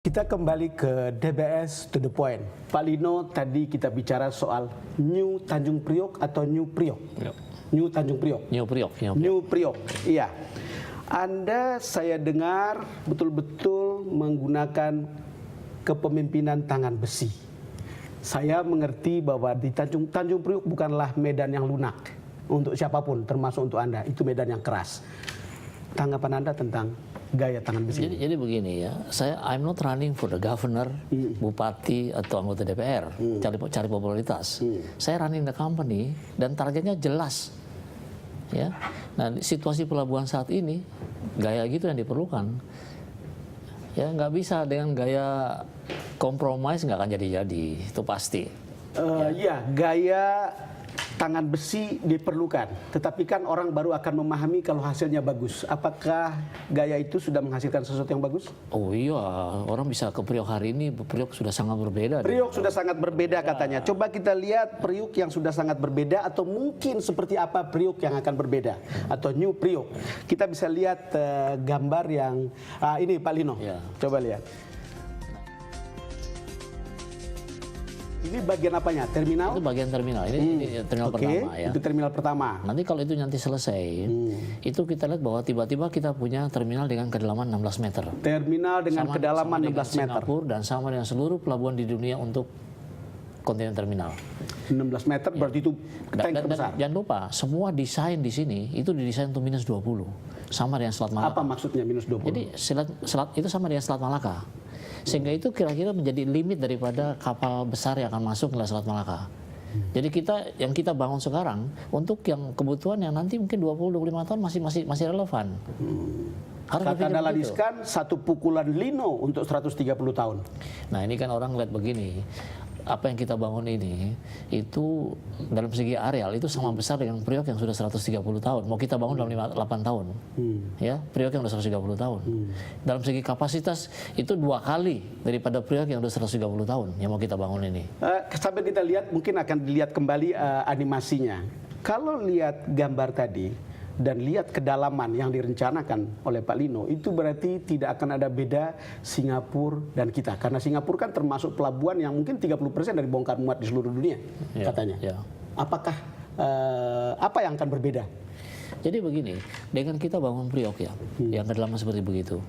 Kita kembali ke DBS to the point. Pak Lino, tadi kita bicara soal New Tanjung Priok atau New Priok? Ya. New Tanjung Priok. New Priok. New Priok, iya. Anda saya dengar betul-betul menggunakan kepemimpinan tangan besi. Saya mengerti bahwa di Tanjung Priok bukanlah medan yang lunak untuk siapapun, termasuk untuk Anda. Itu medan yang keras. Tanggapan Anda tentang gaya tangan besi? Jadi begini ya, I'm not running for the governor, bupati atau anggota DPR, cari popularitas. Saya running the company dan targetnya jelas. Ya, nah situasi pelabuhan saat ini gaya gitu yang diperlukan. Ya nggak bisa dengan gaya kompromis, nggak akan jadi-jadi, itu pasti. Ya, gaya tangan besi diperlukan, tetapi kan orang baru akan memahami kalau hasilnya bagus. Apakah gaya itu sudah menghasilkan sesuatu yang bagus? Oh iya, orang bisa ke Priok hari ini, Priok sudah sangat berbeda. Priok sudah sangat berbeda katanya. Coba kita lihat Priok yang sudah sangat berbeda, atau mungkin seperti apa Priok yang akan berbeda, atau New Priok. Kita bisa lihat gambar yang ini Pak Lino. Ya. Coba lihat. Ini bagian apanya? Terminal? Itu bagian terminal. Ini terminal pertama ya. Itu terminal pertama. Nanti kalau itu nanti selesai, itu kita lihat bahwa tiba-tiba kita punya terminal dengan kedalaman 16 meter. Terminal dengan kedalaman 16 meter. Singapura dan sama dengan seluruh pelabuhan di dunia untuk kontainer terminal. 16 meter berarti itu tank besar. Jangan lupa, semua desain di sini itu didesain untuk minus 20. Sama dengan Selat Malaka. Apa maksudnya minus 20? Jadi selat itu sama dengan Selat Malaka. Sehingga itu kira-kira menjadi limit daripada kapal besar yang akan masuk ke Selat Malaka. Jadi yang kita bangun sekarang untuk yang kebutuhan yang nanti mungkin 20-25 tahun masih relevan. Kata Dahlan satu pukulan Lino untuk 130 tahun. Nah ini kan orang lihat begini, apa yang kita bangun ini itu dalam segi areal itu sama besar dengan Priok yang sudah 130 tahun. Mau kita bangun dalam 8 tahun, ya Priok yang sudah 130 tahun. Dalam segi kapasitas itu 2 kali daripada Priok yang sudah 130 tahun yang mau kita bangun ini. Sambil kita lihat, mungkin akan dilihat kembali animasinya. Kalau lihat gambar tadi dan lihat kedalaman yang direncanakan oleh Pak Lino, itu berarti tidak akan ada beda Singapura dan kita. Karena Singapura kan termasuk pelabuhan yang mungkin 30% dari bongkar muat di seluruh dunia, katanya. Ya. Apakah, apa yang akan berbeda? Jadi begini, dengan kita bangun Priok ya, yang kedalaman seperti begitu,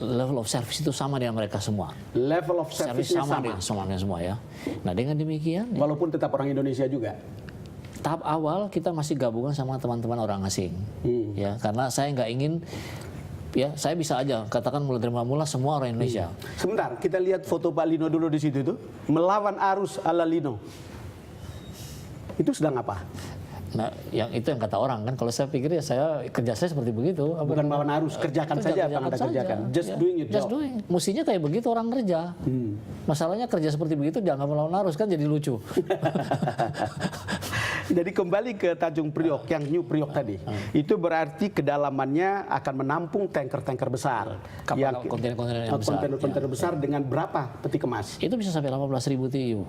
level of service itu sama dengan mereka semua. Level of service-nya sama dengan semua ya. Nah dengan demikian, walaupun tetap orang Indonesia juga. Tahap awal kita masih gabungan sama teman-teman orang asing, ya karena saya nggak ingin, ya saya bisa aja katakan mulai dari mula semua orang Indonesia. Sebentar, kita lihat foto Pak Lino dulu di situ tuh, melawan arus ala Lino. Itu sedang apa? Nah, yang itu yang kata orang kan, kalau saya pikir ya kerja saya seperti begitu. Bukan melawan arus, kerjakan saja apa yang Anda kerjakan. Just doing your job. Just doing. Mestinya kayak begitu orang kerja. Masalahnya kerja seperti begitu jangan melawan arus kan jadi lucu. Jadi kembali ke Tanjung Priok yang New Priok tadi, itu berarti kedalamannya akan menampung tanker-tanker besar, kontainer-kontainer besar dengan berapa peti kemas? Itu bisa sampai 18.000 TEU.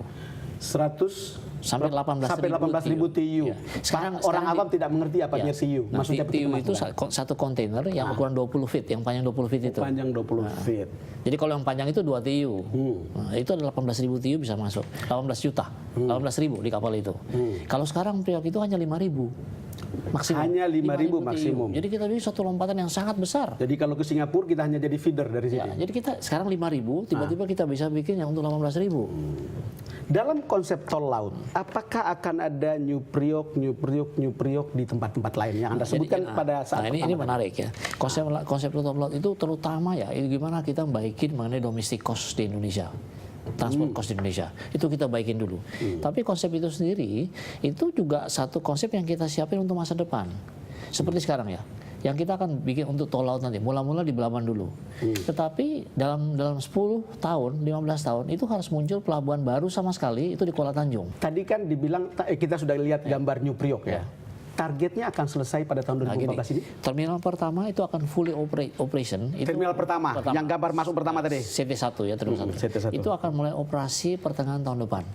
100 sampai 18.000 TEU. Sekarang orang awam tidak mengerti apa artinya TEU. Maksudnya TEU itu satu kontainer yang ukuran 20 feet, yang panjang 20 feet itu. Panjang 20 feet. Jadi kalau yang panjang itu 2 TEU. Nah, itu ada 18.000 TEU bisa masuk. 18 juta. 18.000 di kapal itu. Kalau sekarang Priok itu hanya 5.000. Maksimum. Hanya 5.000 maksimum. Jadi kita bisa satu lompatan yang sangat besar. Jadi kalau ke Singapura kita hanya jadi feeder dari sini. Ya, jadi kita sekarang 5.000, tiba-tiba kita bisa bikin yang untuk 18.000. Dalam konsep tol laut, apakah akan ada New Priok di tempat-tempat lain yang Anda sebutkan pada saat ini menarik ya. Konsep tol laut itu terutama ya, gimana kita baikin mengenai domestic cost di Indonesia. Transport cost di Indonesia itu kita baikin dulu. Tapi konsep itu sendiri itu juga satu konsep yang kita siapin untuk masa depan. Seperti sekarang ya, yang kita akan bikin untuk tol laut nanti, mula-mula di Belawan dulu. Tetapi dalam 10 tahun, 15 tahun itu harus muncul pelabuhan baru sama sekali itu di Kuala Tanjung. Tadi kan dibilang kita sudah lihat gambar New Priok ya. Targetnya akan selesai pada tahun 2014 ini? Terminal pertama itu akan fully operation. Terminal pertama, yang gambar masuk pertama tadi? CT1 ya, terminal 1. CT1. Itu akan mulai operasi pertengahan tahun depan.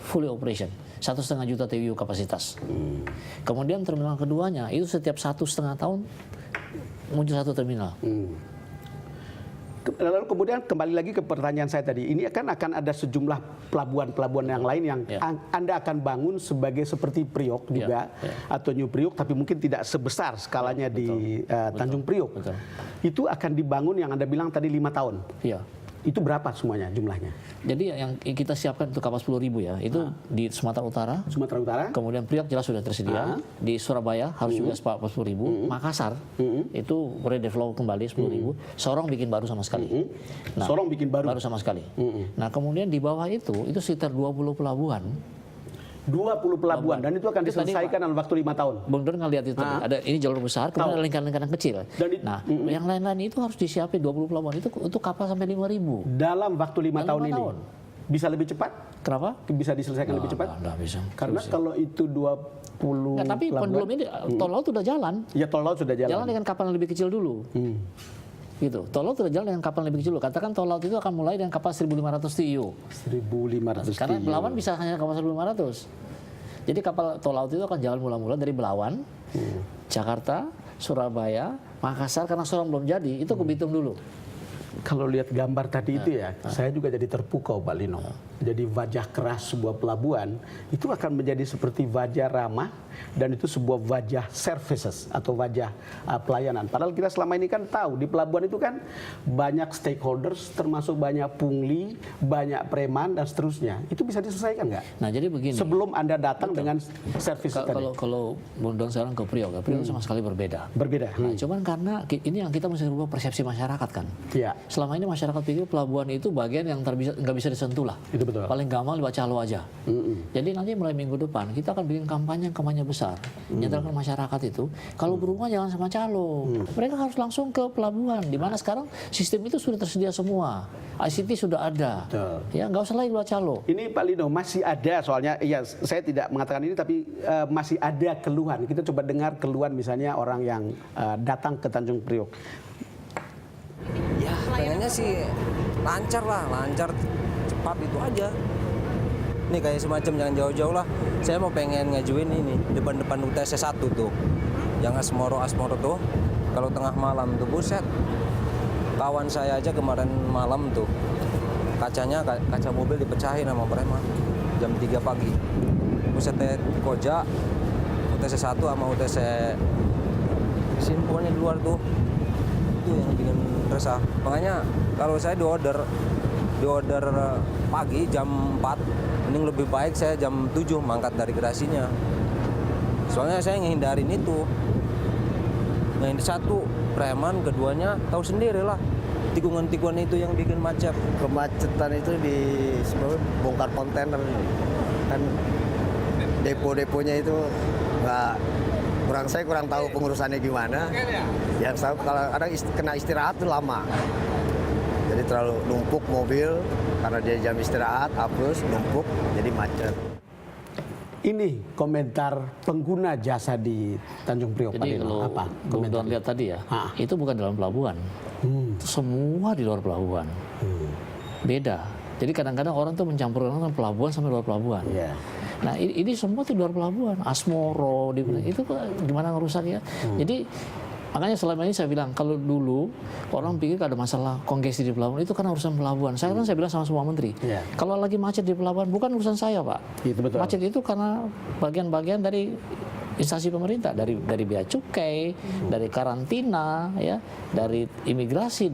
Fully operation. 1,5 juta TEU kapasitas. Kemudian terminal keduanya itu setiap 1,5 tahun muncul satu terminal. Lalu kemudian kembali lagi ke pertanyaan saya tadi, ini akan ada sejumlah pelabuhan-pelabuhan yang lain yang Anda akan bangun sebagai seperti Priok juga atau New Priok, tapi mungkin tidak sebesar skalanya di Tanjung Priok. Itu akan dibangun yang Anda bilang tadi 5 tahun. Iya. Itu berapa semuanya jumlahnya? Jadi yang kita siapkan itu kapal 10.000 ya, itu di Sumatera Utara. Sumatera Utara. Kemudian Priok jelas sudah tersedia. Di Surabaya harus juga 10.000. Makassar itu redevelop kembali 10.000. Sorong bikin baru sama sekali. Nah, Sorong bikin baru sama sekali. Nah kemudian di bawah itu sekitar 20 pelabuhan. 20 pelabuhan dan itu akan diselesaikan dalam waktu 5 tahun. Bung Don ngelihat itu tadi. Ada ini jalur besar, kemudian ada lingkaran-lingkaran kecil. Nah, yang lain-lain itu harus disiapin 20 pelabuhan itu untuk kapal sampai 5.000. Dalam waktu 5 tahun ini. Bisa lebih cepat? Kenapa? Bisa diselesaikan lebih cepat? Nggak bisa. Karena kalau itu 20 Nggak, tapi belum ini tol laut sudah jalan. Ya tol laut sudah jalan. Jalan dengan kapal yang lebih kecil dulu. Gitu. Tol laut sudah jalan dengan kapal yang lebih kecil dulu. Katakan tol laut itu akan mulai dengan kapal 1.500 TEU. 1.500 Karena TEU. Belawan bisa hanya kapal 1.500. Jadi kapal tol laut itu akan jalan mula-mula dari Belawan, Jakarta, Surabaya, Makassar, karena Sorong belum jadi, itu ke Bitung dulu. Kalau lihat gambar tadi itu ya, saya juga jadi terpukau Pak Lino. Jadi wajah keras sebuah pelabuhan itu akan menjadi seperti wajah ramah dan itu sebuah wajah services atau wajah pelayanan. Padahal kita selama ini kan tahu di pelabuhan itu kan banyak stakeholders termasuk banyak pungli, banyak preman dan seterusnya. Itu bisa diselesaikan nggak? Nah jadi begini. Sebelum Anda datang dengan service tadi. Kalau Bung Don sekarang ke Priok, Priok sama sekali berbeda. Berbeda. Nah, cuman karena ini yang kita mesti rubah persepsi masyarakat kan. Iya. Selama ini masyarakat pikir pelabuhan itu bagian yang nggak bisa disentuh lah. Itu betul. Paling gampang lewat calo aja. Jadi nanti mulai minggu depan kita akan bikin kampanye besar. Menyadarkan masyarakat itu kalau berhubungan jangan sama calo. Mereka harus langsung ke pelabuhan. Di mana sekarang sistem itu sudah tersedia semua. ICT sudah ada. Betul. Ya nggak usah lagi lewat calo. Ini Pak Lino masih ada soalnya. Iya, saya tidak mengatakan ini tapi masih ada keluhan. Kita coba dengar keluhan misalnya orang yang datang ke Tanjung Priok. Ya, pengennya sih lancar lah, lancar cepat itu aja. Nih kayak semacam jangan jauh-jauh lah. Saya mau pengen ngajuin ini depan-depan UTS 1 tuh. Yang Asmoro tuh. Kalau tengah malam tuh buset. Kawan saya aja kemarin malam tuh. Kaca mobil dipecahin sama preman. Jam 3 pagi. Buset Koja UTS 1 sama UTS simponnya di luar tuh. Itu yang bikin resah. Makanya kalau saya di order pagi jam 4, mending lebih baik saya jam 7 mangkat dari gerasinya. Soalnya saya ngehindarin itu. Nah, ini satu preman, keduanya tahu sendiri lah. Tikungan-tikungan itu yang bikin macet. Kemacetan itu di sebelum bongkar kontainer kan depo-deponya itu saya kurang tahu pengurusannya gimana. Yang tahu kalau kadang kena istirahat itu lama. Jadi terlalu numpuk mobil karena dia jam istirahat, hapus, numpuk, jadi macet. Ini komentar pengguna jasa di Tanjung Priok. Jadi kalau Bung Don lihat tadi ya, itu bukan dalam pelabuhan. Itu semua di luar pelabuhan. Beda. Jadi kadang-kadang orang tuh mencampurkan pelabuhan sampai luar pelabuhan. Yeah. Nah ini semua di luar pelabuhan. Asmoro, itu gimana ngurusnya? Jadi makanya selama ini saya bilang kalau dulu orang pikir ada masalah kongesi di pelabuhan itu kan urusan pelabuhan. Saya bilang sama semua menteri. Yeah. Kalau lagi macet di pelabuhan bukan urusan saya Pak. Itu betul. Macet itu karena bagian-bagian dari instansi pemerintah, dari bea cukai, dari karantina, ya, dari imigrasi,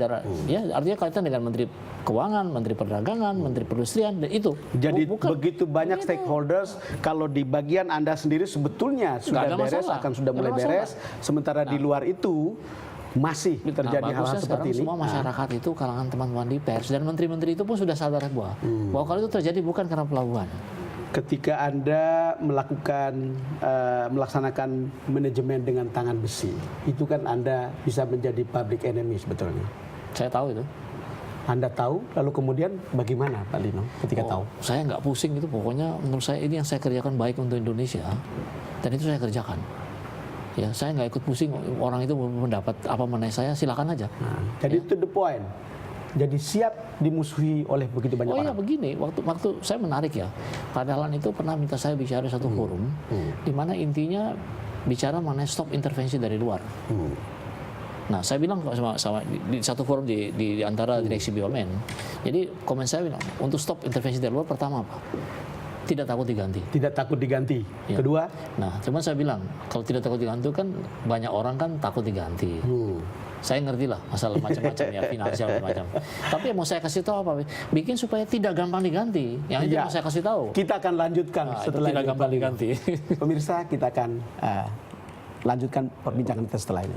ya artinya kaitan dengan Menteri Keuangan, Menteri Perdagangan, Menteri Perindustrian, dan itu. Jadi begitu banyak stakeholders, kalau di bagian Anda sendiri sebetulnya sudah beres, akan sudah mulai beres, sementara di luar itu masih terjadi hal-hal seperti ini. Semua masyarakat itu kalangan teman-teman di pers dan menteri-menteri itu pun sudah sadar bahwa kalau itu terjadi bukan karena pelabuhan. Ketika Anda melaksanakan manajemen dengan tangan besi, itu kan Anda bisa menjadi public enemy sebetulnya. Saya tahu itu. Anda tahu, lalu kemudian bagaimana Pak Lino ketika tahu? Saya nggak pusing itu, pokoknya menurut saya ini yang saya kerjakan baik untuk Indonesia, dan itu saya kerjakan. Ya, saya nggak ikut pusing orang itu mendapat apa mengenai saya, silakan aja. Nah, jadi to the point. Jadi siap dimusuhi oleh begitu banyak orang. Oh iya begini, waktu saya menarik ya. Pak Dahlan itu pernah minta saya bicara di satu forum, di mana intinya bicara mengenai stop intervensi dari luar. Nah, saya bilang sama di satu forum di antara direksi BUMN. Jadi komen saya bilang, untuk stop intervensi dari luar pertama apa? Tidak takut diganti. Tidak takut diganti. Ya. Kedua, Nah, cuman saya bilang, kalau tidak takut diganti kan banyak orang kan takut diganti. Saya ngerti lah masalah macam-macam ya, finansial macam. Tapi yang mau saya kasih tahu apa? Bikin supaya tidak gampang diganti. Yang itu Ya. mau saya kasih tahu. kita akan lanjutkan Nah, itu setelah tidak ini, gampang Pak Lino. diganti. Pemirsa, kita akan lanjutkan perbincangan kita setelah ini.